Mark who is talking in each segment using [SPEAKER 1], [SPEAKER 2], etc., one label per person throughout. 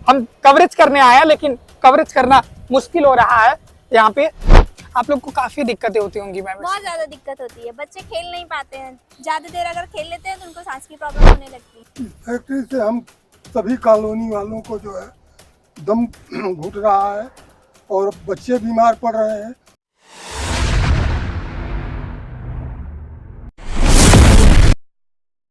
[SPEAKER 1] हम कवरेज करने आए हैं, लेकिन कवरेज करना मुश्किल हो रहा है। यहाँ पे आप लोग को काफी दिक्कतें होती होंगी मैम?
[SPEAKER 2] बहुत ज्यादा दिक्कत होती है, बच्चे खेल नहीं पाते हैं, ज्यादा देर अगर खेल लेते हैं तो उनको सांस की प्रॉब्लम होने लगती है।
[SPEAKER 3] फैक्ट्री से हम सभी कॉलोनी वालों को जो है दम घुट रहा है और बच्चे बीमार पड़ रहे हैं।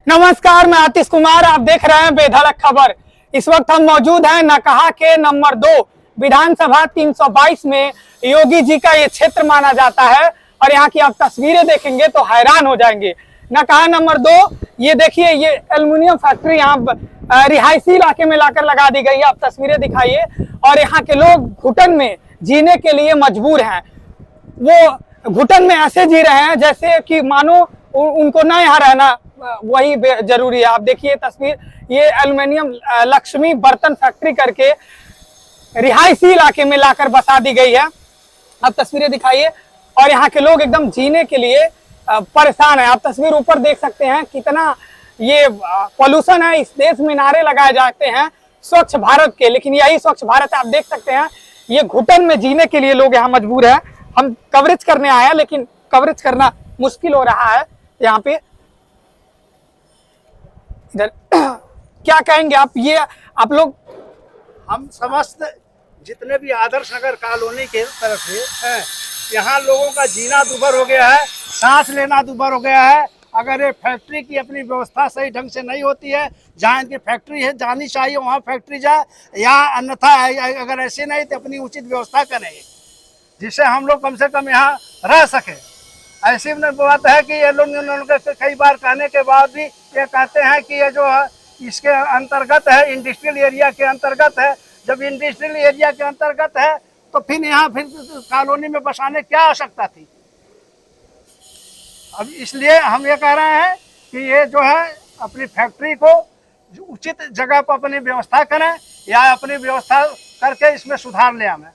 [SPEAKER 1] नमस्कार, मैं आतिश कुमार, आप देख रहे हैं बेधड़क खबर। इस वक्त हम मौजूद हैं नकहा के नंबर 2 विधानसभा 322 में। योगी जी का ये क्षेत्र माना जाता है और यहाँ की आप तस्वीरें देखेंगे तो हैरान हो जाएंगे। नकहा नंबर 2, ये देखिए, ये एल्युमिनियम फैक्ट्री यहाँ रिहायशी इलाके में लाकर लगा दी गई है। आप तस्वीरें दिखाइए। और यहाँ के लोग घुटन में जीने के लिए मजबूर हैं। वो घुटन में ऐसे जी रहे हैं जैसे कि मानो उनको ना यहाँ रहना वही जरूरी है। आप देखिए तस्वीर, ये एल्युमिनियम लक्ष्मी बर्तन फैक्ट्री करके रिहायशी इलाके में लाकर बसा दी गई है। आप तस्वीरें दिखाइए। और यहाँ के लोग एकदम जीने के लिए परेशान है। आप तस्वीर ऊपर देख सकते हैं कितना ये पॉल्यूशन है। इस देश में नारे लगाए जाते हैं स्वच्छ भारत के, लेकिन यही स्वच्छ भारत आप देख सकते हैं। ये घुटन में जीने के लिए लोग यहाँ मजबूर है। हम कवरेज करने आए हैं, लेकिन कवरेज करना मुश्किल हो रहा है यहाँ पे। इधर क्या कहेंगे आप? ये आप लोग,
[SPEAKER 4] हम समस्त जितने भी आदर्श नगर कॉलोनी के तरफ से हैं, यहाँ लोगों का जीना दुभर हो गया है, सांस लेना दुभर हो गया है। अगर ये फैक्ट्री की अपनी व्यवस्था सही ढंग से नहीं होती है, जहाँ इनकी फैक्ट्री है जानी चाहिए वहाँ फैक्ट्री जाए, या अन्यथा अगर ऐसे नहीं तो अपनी उचित व्यवस्था करें जिससे हम लोग कम से कम यहाँ रह सकें। ऐसी बात है कि ये लोग कई बार कहने के बाद भी ये कहते हैं कि ये जो है इसके अंतर्गत है, इंडस्ट्रियल एरिया के अंतर्गत है। जब इंडस्ट्रियल एरिया के अंतर्गत है तो फिर यहाँ फिर कॉलोनी में बसाने क्या आवश्यकता थी? अब इसलिए हम ये कह रहे हैं कि ये जो है अपनी फैक्ट्री को उचित जगह पर अपनी व्यवस्था करें, या अपनी व्यवस्था करके इसमें सुधार ले आए।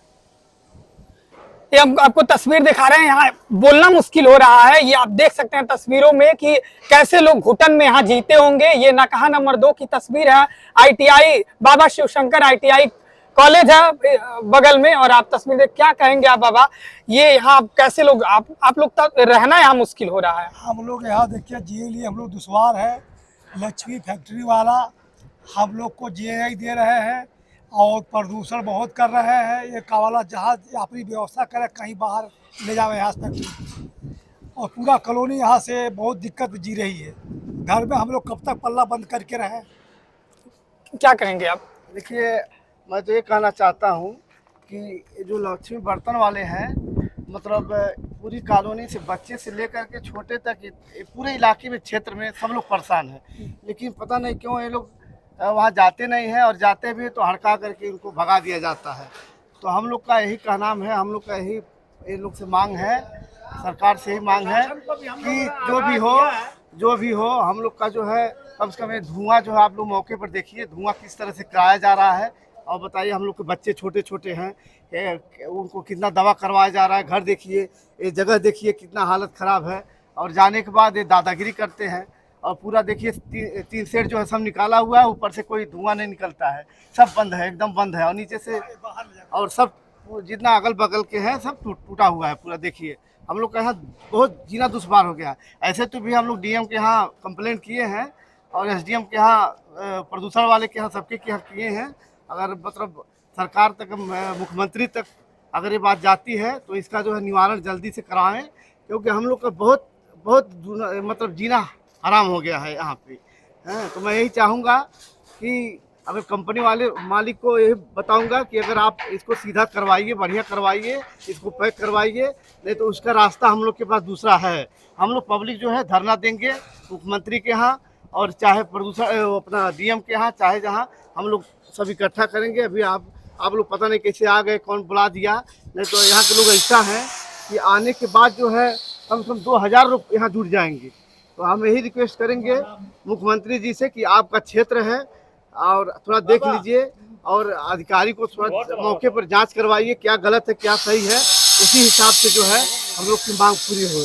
[SPEAKER 1] ये हम आपको तस्वीर दिखा रहे हैं। यहाँ बोलना मुश्किल हो रहा है। ये आप देख सकते हैं तस्वीरों में कि कैसे लोग घुटन में यहाँ जीते होंगे। ये नकहा नंबर 2 की तस्वीर है। ITI बाबा शिवशंकर ITI कॉलेज है बगल में। और आप तस्वीर देख, क्या कहेंगे आप बाबा? ये यहाँ कैसे लोग, आप लोग तक रहना यहाँ मुश्किल हो रहा है।
[SPEAKER 3] हम लोग यहाँ देखिए जिए लिए हम लोग दुश्वार है। लक्ष्मी फैक्ट्री वाला हम लोग को GI दे रहे हैं और प्रदूषण बहुत कर रहे हैं। ये कावाला जहाज अपनी व्यवस्था करे, कहीं बाहर ले जावे यहाँ फैक्ट्री, और पूरा कॉलोनी यहाँ से बहुत दिक्कत जी रही है। घर में हम लोग कब तक पल्ला बंद करके रहें?
[SPEAKER 1] क्या कहेंगे आप?
[SPEAKER 4] देखिए, मैं तो ये कहना चाहता हूँ कि जो लक्ष्मी बर्तन वाले हैं, मतलब पूरी कॉलोनी से बच्चे से लेकर के छोटे तक पूरे इलाके में क्षेत्र में सब लोग परेशान हैं। लेकिन पता नहीं क्यों ये लोग वहाँ जाते नहीं हैं, और जाते भी तो हड़का करके उनको भगा दिया जाता है। तो हम लोग का यही कहना है, हम लोग का यही इन लोग से मांग है, सरकार से ही मांग है कि जो भी हो हम लोग का जो है कम से कम धुआं जो है, आप लोग मौके पर देखिए धुआं किस तरह से कराया जा रहा है। और बताइए, हम लोग के बच्चे छोटे छोटे हैं, उनको कितना दवा करवाया जा रहा है। घर देखिए, ये जगह देखिए कितना हालत ख़राब है। और जाने के बाद ये दादागिरी करते हैं। और पूरा देखिए तीन सेट जो है सब निकाला हुआ है, ऊपर से कोई धुआं नहीं निकलता है, सब बंद है, एकदम बंद है। और नीचे से और सब जितना अगल बगल के हैं सब टूटा हुआ है पूरा। देखिए हम लोग का यहाँ बहुत जीना दुश्वार हो गया। ऐसे तो भी हम लोग DM के यहाँ कंप्लेंट किए हैं, और SDM के यहाँ, प्रदूषण वाले के यहाँ, सबके यहाँ किए हैं। अगर मतलब सरकार तक, मुख्यमंत्री तक अगर ये बात जाती है तो इसका जो है निवारण जल्दी से कराएं, क्योंकि हम लोग का बहुत मतलब जीना हराम हो गया है यहाँ पे। तो मैं यही चाहूँगा कि अगर कंपनी वाले मालिक को यही बताऊँगा कि अगर आप इसको सीधा करवाइए, बढ़िया करवाइए, इसको पैक करवाइए, नहीं तो उसका रास्ता हम लोग के पास दूसरा है। हम लोग पब्लिक जो है धरना देंगे मुख्यमंत्री के यहाँ, और चाहे प्रदूषण अपना DM के यहाँ, चाहे जहाँ हम लोग सब इकट्ठा करेंगे। अभी आप लोग पता नहीं कैसे आ गए, कौन बुला दिया, नहीं तो यहाँ के लोग ऐसा हैं कि आने के बाद जो है कम से कम 2000 लोग यहाँ जुड़ जाएंगे। तो हम यही रिक्वेस्ट करेंगे मुख्यमंत्री जी से कि आपका क्षेत्र है और थोड़ा देख लीजिए, और अधिकारी को थोड़ा मौके पर जांच करवाइए, क्या गलत है क्या सही है, उसी हिसाब से जो है हम लोग की मांग पूरी हो।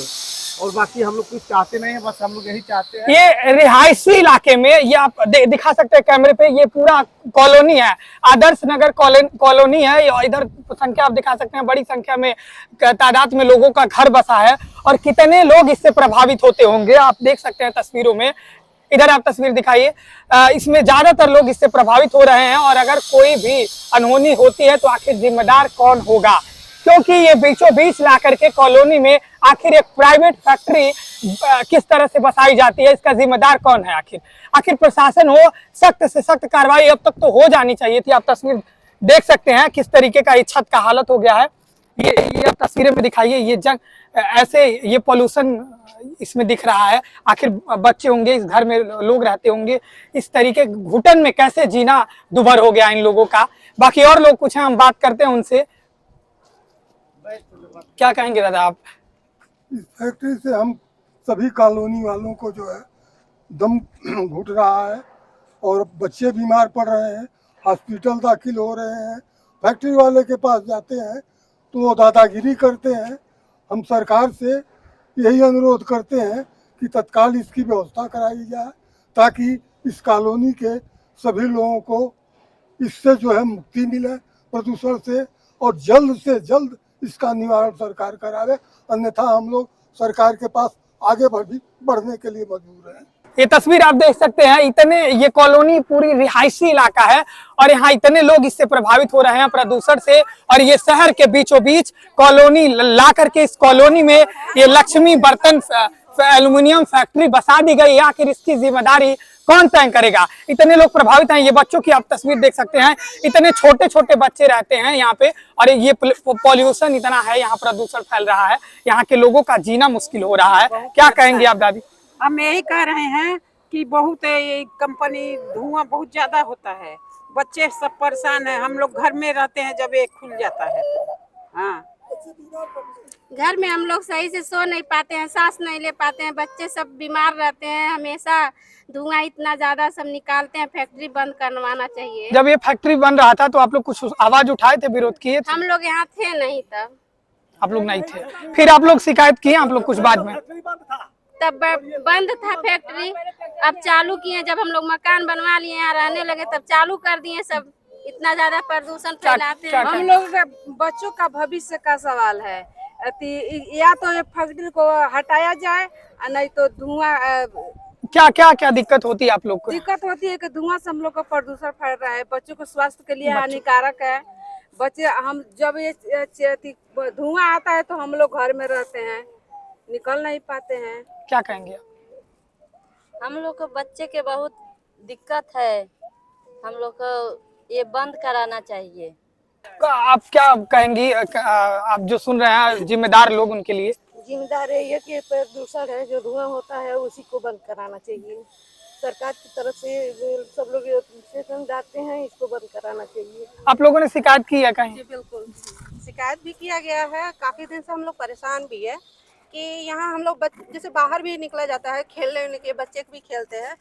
[SPEAKER 4] और बाकी हम लोग कुछ चाहते नहीं है, बस हम लोग यही चाहते हैं।
[SPEAKER 1] ये रिहायशी इलाके में ये आप दिखा सकते हैं कैमरे पे, ये पूरा कॉलोनी है, आदर्श नगर कॉलोनी है। इधर संख्या आप दिखा सकते हैं, बड़ी संख्या में तादाद में लोगों का घर बसा है और कितने लोग इससे प्रभावित होते होंगे आप देख सकते हैं तस्वीरों में। इधर आप तस्वीर दिखाइए, इसमें ज्यादातर लोग इससे प्रभावित हो रहे हैं और अगर कोई भी अनहोनी होती है तो आखिर जिम्मेदार कौन होगा, क्योंकि ये बीचों बीच ला करके कॉलोनी में आखिर एक प्राइवेट फैक्ट्री किस तरह से बसाई जाती है, इसका जिम्मेदार कौन है। आखिर प्रशासन हो, सख्त से सख्त कार्रवाई अब तक तो हो जानी चाहिए थी। आप तस्वीर देख सकते हैं किस तरीके का ये छत का हालत हो गया है। ये आप तस्वीरें में दिखाइए, ये जंग ऐसे ये पोल्यूशन इसमें दिख रहा है। आखिर बच्चे होंगे, इस घर में लोग रहते होंगे, इस तरीके घुटन में कैसे जीना दुभर हो गया इन लोगों का। बाकी और लोग कुछ हैं, हम बात करते हैं उनसे। क्या कहेंगे दादा आप?
[SPEAKER 5] इस फैक्ट्री से हम सभी कॉलोनी वालों को जो है दम घुट रहा है और बच्चे बीमार पड़ रहे हैं, हॉस्पिटल दाखिल हो रहे हैं। फैक्ट्री वाले के पास जाते हैं तो वो दादागिरी करते हैं। हम सरकार से यही अनुरोध करते हैं कि तत्काल इसकी व्यवस्था कराई जाए ताकि इस कॉलोनी के सभी लोगों को इससे जो है मुक्ति मिले प्रदूषण से, और जल्द से जल्द इसका निवारण सरकार करावे, अन्यथा हम लोग सरकार के पास आगे बढ़ने के लिए मजबूर हैं।
[SPEAKER 1] ये तस्वीर आप देख सकते हैं, इतने ये कॉलोनी पूरी रिहायशी इलाका है और यहाँ इतने लोग इससे प्रभावित हो रहे हैं प्रदूषण से। और ये शहर के बीचों बीच कॉलोनी ला करके इस कॉलोनी में ये लक्ष्मी बर्तन एल्युमिनियम फैक्ट्री बसा दी गई है। आखिर इसकी जिम्मेदारी कौन तय करेगा? इतने लोग प्रभावित हैं। ये बच्चों की आप तस्वीर देख सकते हैं, इतने छोटे छोटे बच्चे रहते हैं यहाँ पे और ये पॉल्यूशन इतना है, यहाँ प्रदूषण फैल रहा है, यहाँ के लोगों का जीना मुश्किल हो रहा है। क्या कहेंगे आप दादी?
[SPEAKER 6] हम यही कह रहे हैं कि बहुत ये कंपनी धुआं बहुत ज्यादा होता है, बच्चे सब परेशान है। हम लोग घर में रहते हैं, जब ये खुल जाता है तो हाँ,
[SPEAKER 2] घर में हम लोग सही से सो नहीं पाते हैं, सांस नहीं ले पाते हैं, बच्चे सब बीमार रहते हैं। हमेशा धुआं इतना ज्यादा सब निकालते हैं, फैक्ट्री बंद करवाना चाहिए।
[SPEAKER 1] जब ये फैक्ट्री बन रहा था तो आप लोग कुछ आवाज उठाए थे, विरोध किए थे?
[SPEAKER 2] हम लोग यहाँ थे नहीं तब।
[SPEAKER 1] आप लोग नहीं थे, फिर आप लोग शिकायत किए आप लोग कुछ बाद में?
[SPEAKER 2] तब बंद था फैक्ट्री, अब चालू किए। जब हम लोग मकान बनवा लिए, यहाँ रहने लगे, तब चालू कर दिए। सब इतना ज्यादा प्रदूषण फैलाते हैं।
[SPEAKER 6] हम लोग बच्चों का भविष्य का सवाल है। या तो ये फैक्ट्री को हटाया जाए, नहीं तो धुआं।
[SPEAKER 1] क्या क्या क्या दिक्कत होती है आप लोग को?
[SPEAKER 6] दिक्कत होती है कि धुआं से हम लोग का प्रदूषण फैल रहा है, बच्चों को स्वास्थ्य के लिए हानिकारक है। बच्चे हम जब ये धुआं आता है तो हम लोग घर में रहते हैं, निकल नहीं पाते हैं।
[SPEAKER 1] क्या कहेंगे?
[SPEAKER 7] हम लोग को बच्चे के बहुत दिक्कत है, हम लोग को ये बंद कराना चाहिए।
[SPEAKER 1] आप क्या कहेंगी? आप जो सुन रहे हैं जिम्मेदार लोग, उनके लिए
[SPEAKER 8] जिम्मेदार है ये कि प्रदूषण है जो धुआं होता है उसी को बंद कराना चाहिए। सरकार की तरफ से सब लोग सेशन डालते हैं, इसको बंद कराना चाहिए।
[SPEAKER 1] आप लोगों ने शिकायत की है कहीं?
[SPEAKER 8] जी बिल्कुल, शिकायत भी किया गया है। काफी दिन से हम लोग परेशान भी है कि यहाँ हम लोग जैसे बाहर भी निकला जाता है, खेलने के बच्चे भी खेलते हैं,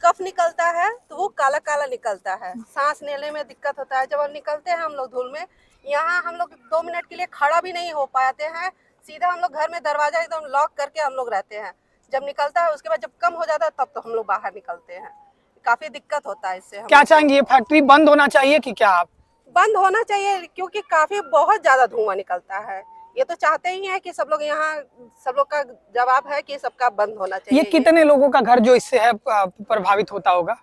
[SPEAKER 8] कफ निकलता है तो वो काला काला निकलता है, सांस लेने में दिक्कत होता है। जब हम निकलते हैं हम लोग धूल में, यहाँ हम लोग 2 मिनट के लिए खड़ा भी नहीं हो पाते हैं, सीधा हम लोग घर में दरवाजा एकदम लॉक करके हम लोग रहते हैं। जब निकलता है उसके बाद जब कम हो जाता है तब तो हम लोग बाहर निकलते हैं। काफी दिक्कत होता है इससे।
[SPEAKER 1] क्या चाहेंगे, ये फैक्ट्री बंद होना चाहिए कि क्या? आप
[SPEAKER 8] बंद होना चाहिए क्योंकि काफी बहुत ज्यादा धुआं निकलता है। ये तो चाहते ही हैं कि सब लोग यहाँ, सब लोग का जवाब है कि सबका बंद होना चाहिए।
[SPEAKER 1] ये कितने लोगों का घर जो इससे है प्रभावित होता होगा?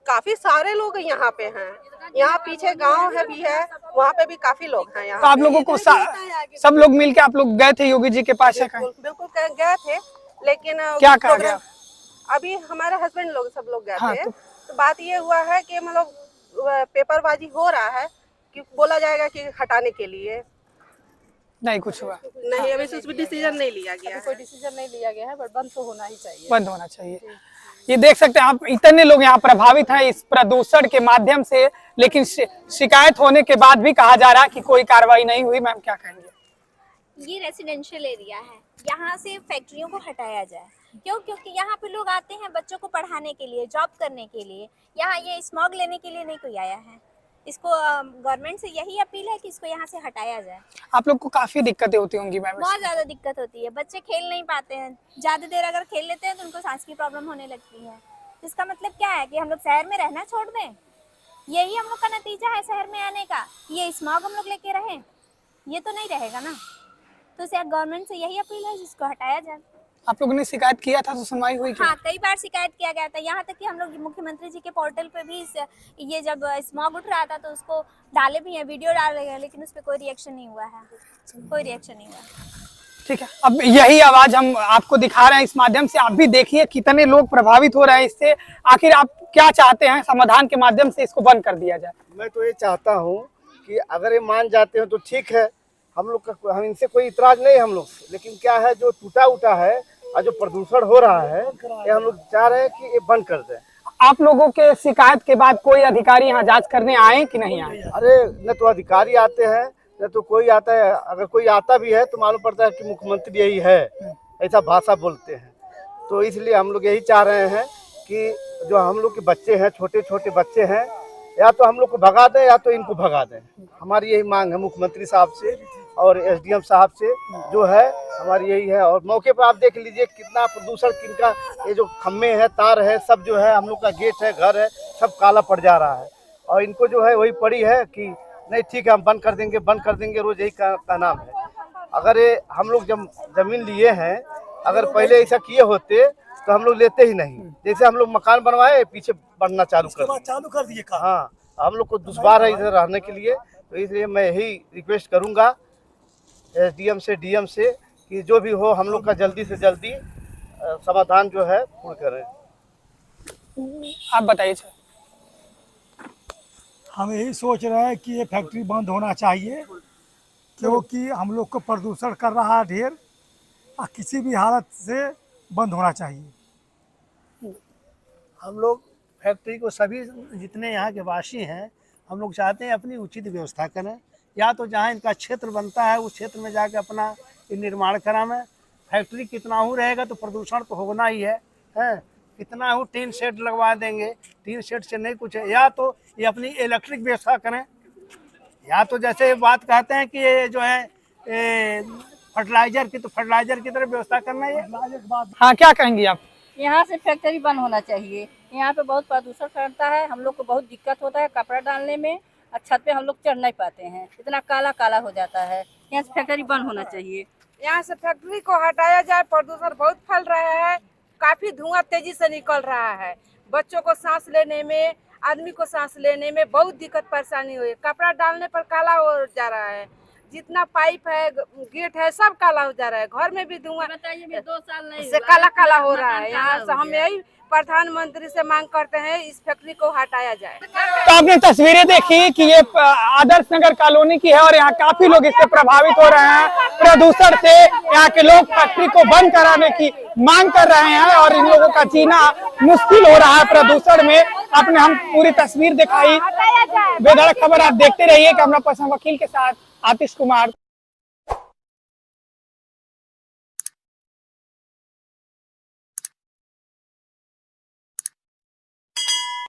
[SPEAKER 8] काफी सारे लोग यहाँ पे हैं। यहाँ पीछे गांव है भी है, वहाँ पे भी काफी लोग हैं यहाँ।
[SPEAKER 1] तो आप लोगों को सब लोग मिलके आप लोग गए थे योगी जी के पास?
[SPEAKER 8] बिल्कुल गए थे, लेकिन
[SPEAKER 1] क्या कहा गया?
[SPEAKER 8] अभी हमारे हस्बैंड लोग सब लोग गए
[SPEAKER 1] हाँ,
[SPEAKER 8] थे। तो बात ये हुआ है कि मतलब पेपरबाजी हो रहा है कि बोला जाएगा कि हटाने के लिए।
[SPEAKER 1] नहीं कुछ हुआ
[SPEAKER 8] नहीं, अभी उसमें डिसीजन नहीं लिया गया है।
[SPEAKER 6] कोई डिसीजन नहीं लिया गया है, बट बंद तो होना ही चाहिए।
[SPEAKER 1] बंद होना चाहिए। ये देख सकते हैं आप, इतने लोग यहाँ प्रभावित हैं इस प्रदूषण के माध्यम से, लेकिन शिकायत होने के बाद भी कहा जा रहा है कि कोई कार्रवाई नहीं हुई। मैम क्या कहेंगे?
[SPEAKER 2] ये रेसिडेंशियल एरिया है, यहाँ से फैक्ट्रियों को हटाया जाए। क्यों? क्योंकि यहाँ पे लोग आते हैं बच्चों को पढ़ाने के लिए, जॉब करने के लिए। यहाँ ये स्मॉग लेने के लिए नहीं कोई आया है।
[SPEAKER 9] इसको गवर्नमेंट से यही अपील है कि इसको यहाँ से हटाया जाए।
[SPEAKER 1] आप लोग को काफी दिक्कतें होती होंगी मैम?
[SPEAKER 9] बहुत ज़्यादा दिक्कत होती है, बच्चे खेल नहीं पाते हैं, ज़्यादा देर अगर खेल लेते हैं तो उनको सांस की प्रॉब्लम होने लगती है। इसका मतलब क्या है कि हम लोग शहर में रहना छोड़ दें? यही हम लोग का नतीजा है शहर में आने का, ये स्मॉग हम लोग लेके रहें? ये तो नहीं रहेगा ना। तो गवर्नमेंट से यही अपील है जिसको हटाया जाए।
[SPEAKER 1] आप लोगों ने शिकायत किया था तो सुनवाई हुई क्या?
[SPEAKER 9] हाँ, कई बार शिकायत किया गया था, यहाँ तक कि हम लोग मुख्यमंत्री जी के पोर्टल पे भी ये जब स्मॉग उठ रहा था तो उसको डाले भी हैं, वीडियो डाले गए, लेकिन उस पर कोई रिएक्शन नहीं हुआ है, कोई रिएक्शन नहीं हुआ।
[SPEAKER 1] ठीक है, अब यही आवाज हम आपको दिखा रहे हैं इस माध्यम से, आप भी देखिए कितने लोग प्रभावित हो रहे हैं इससे। आखिर आप क्या चाहते हैं समाधान के माध्यम से इसको बंद कर दिया जाए?
[SPEAKER 4] मैं तो ये चाहता हूँ कि अगर ये मान जाते हैं तो ठीक है, हम लोग का, हम इनसे कोई इतराज नहीं है हम लोग से, लेकिन क्या है जो टूटा उटा है और जो प्रदूषण हो रहा है ये हम लोग चाह रहे हैं कि ये बंद कर दें।
[SPEAKER 1] आप लोगों के शिकायत के बाद कोई अधिकारी यहाँ जांच करने आए कि नहीं आए?
[SPEAKER 4] अरे न तो अधिकारी आते हैं न तो कोई आता है, अगर कोई आता भी है तो मालूम पड़ता है कि मुख्यमंत्री यही है, ऐसा भाषा बोलते हैं। तो इसलिए हम लोग यही चाह रहे हैं कि जो हम लोग के बच्चे हैं, छोटे छोटे बच्चे हैं, या तो हम लोग को भगा दें या तो इनको भगा दें। हमारी यही मांग है मुख्यमंत्री साहब से और एसडीएम साहब से, जो है हमारी यही है। और मौके पर आप देख लीजिए कितना प्रदूषण, किनका ये जो खम्भे हैं, तार है, सब जो है, हम लोग का गेट है, घर है, सब काला पड़ जा रहा है। और इनको जो है वही पड़ी है कि नहीं ठीक है हम बंद कर देंगे, रोज यही का नाम है। अगर ये हम लोग जब जमीन लिए हैं, अगर पहले ऐसा किए होते तो हम लोग लेते ही नहीं। जैसे हम लोग मकान बनवाए, पीछे बढ़ना चालू कर दिए। हाँ, हम लोग को दुश्वार है इधर रहने के लिए, तो इसलिए मैं यही रिक्वेस्ट करूँगा एसडीएम से, डीएम से कि जो भी हो हम लोग का जल्दी से जल्दी समाधान जो है पूर्ण करें।
[SPEAKER 1] आप बताइए सर।
[SPEAKER 3] हम यही सोच रहे हैं कि ये फैक्ट्री बंद होना चाहिए, क्योंकि हम लोग को प्रदूषण कर रहा है ढेर, और किसी भी हालत से बंद होना चाहिए।
[SPEAKER 10] हम लोग फैक्ट्री को, सभी जितने यहाँ के वासी हैं, हम लोग चाहते हैं अपनी उचित व्यवस्था करें, या तो जहाँ इनका क्षेत्र बनता है उस क्षेत्र में जाके अपना ये निर्माण करावें। फैक्ट्री कितना हो रहेगा तो प्रदूषण तो होना ही है, कितना हो टीन शेड लगवा देंगे, टीन शेड से नहीं कुछ है। या तो ये अपनी इलेक्ट्रिक व्यवस्था करें, या तो जैसे बात कहते हैं कि ये जो है फर्टिलाइजर की, तो फर्टिलाइजर की तरफ व्यवस्था करना है।
[SPEAKER 1] हाँ, क्या कहेंगी आप?
[SPEAKER 7] यहाँ से फैक्ट्री बंद होना चाहिए, यहाँ पे बहुत प्रदूषण करता है, हम लोग को बहुत दिक्कत होता है कपड़ा डालने में, और छत पे हम लोग चढ़ नहीं पाते हैं, इतना काला काला हो जाता है। यहाँ से फैक्ट्री बंद होना चाहिए।
[SPEAKER 6] यहाँ से फैक्ट्री को हटाया जाए, प्रदूषण बहुत फैल रहा है, काफी धुआं तेजी से निकल रहा है, बच्चों को सांस लेने में, आदमी को सांस लेने में बहुत दिक्कत परेशानी हुई। कपड़ा डालने पर काला हो जा रहा है, जितना पाइप है, गेट है, सब काला हो जा रहा है, घर में भी धुआं
[SPEAKER 7] बताइए 2 साल नहीं
[SPEAKER 6] से काला हो रहा है। यहाँ से हम यही प्रधानमंत्री से मांग करते हैं इस फैक्ट्री को हटाया जाए।
[SPEAKER 1] तो आपने तस्वीरें देखी कि ये आदर्श नगर कॉलोनी की है और यहाँ काफी लोग इससे प्रभावित हो रहे हैं प्रदूषण से। यहाँ के लोग फैक्ट्री को बंद कराने की मांग कर रहे हैं और इन लोगों का जीना मुश्किल हो रहा है प्रदूषण में। आपने हम पूरी तस्वीर दिखाई। बेधड़क खबर आप देखते रहिए। कैमरा पर्सन वकील के साथ आतिश कुमार।